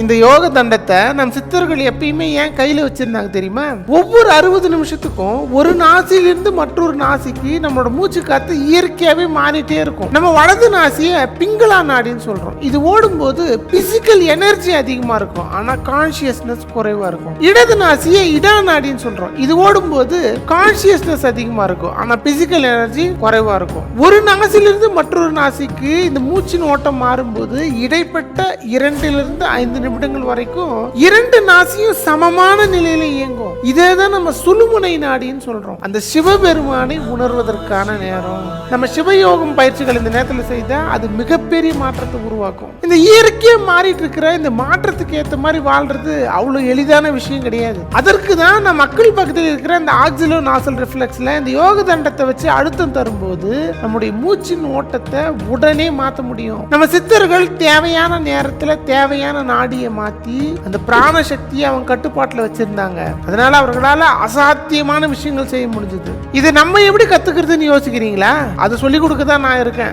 இந்த யோக தண்டத்தை நம் சித்தர்கள் எப்பயுமே ஏன் கையில வச்சிருந்தாங்க தெரியுமா? ஒவ்வொரு 60 நிமிஷத்துக்கும் ஒரு நாசிலிருந்து மற்றொரு நாசிக்கு நம்மளோட மூச்சு காத்து இயற்கையாவே மாறிட்டே இருக்கும். நம்ம வலது நாசிய பிங்களா நாடின்னு சொல்றோம். இது ஓடும்போது பிசிக்கல் எனர்ஜி அதிகமா இருக்கும், ஆனா கான்சியஸ்னஸ் குறைவா இருக்கும். இடது நாசிய இடா நாடின்னு சொல்றோம். இது ஓடும்போது கான்சியஸ்னஸ் அதிகமா இருக்கும், ஆனா பிசிக்கல் எனர்ஜி குறைவா இருக்கும். ஒரு நாசிலிருந்து மற்றொரு நாசிக்கு இந்த மூச்சின் ஓட்டம் மாறும்போது இடைப்பட்ட 2 to 5 நிமிடங்கள் வரைக்கும் 2 நாசியும் சமமான நிலையில இயங்கும். இதேதான் நம்ம சுழுமுனை நாடின்னு சொல்றோம். அந்த சிவபெருமானை உணர்வதற்கான நேரம். நம்ம சிவயோகம் பயிற்சிகள் இந்த நேரத்தில் செய்தா அது மிகப்பெரிய மாற்றத்தை உருவாக்கும். இந்த இயற்கையா மாறிட்டு இருக்கிற இந்த மாற்றத்துக்கு ஏற்ற மாதிரி வாழ்றது அவ்வளவு எளிதான விஷயம் கிடையாது. அதற்கு தான் நம்ம மக்கள் பக்கத்தில் இருக்கிற இந்த ஆக்சிலோ நாசல் ரிஃப்ளெக்ஸ்ல இந்த யோக தண்டத்தை வச்சு அழுத்தம் தரும்போது நம்முடைய மூச்சின் ஓட்டத்தை உடனே மாற்ற முடியும். நம்ம சித்தர்கள் தேவையான நேரத்தில் தேவையான நாடியை மாத்தி அந்த பிராண சக்தியை அவங்க கட்டுப்பாட்டில் வச்சிருந்தாங்க. அதனால அவர்களால அசாத்தியமான விஷயங்கள் செய்ய முடிஞ்சது. இதை நம்ம எப்படி கத்துக்கிறதுன்னு யோசிக்கிறீங்களா? அதை சொல்லிக் கொடுக்க தான் நான் இருக்கேன்.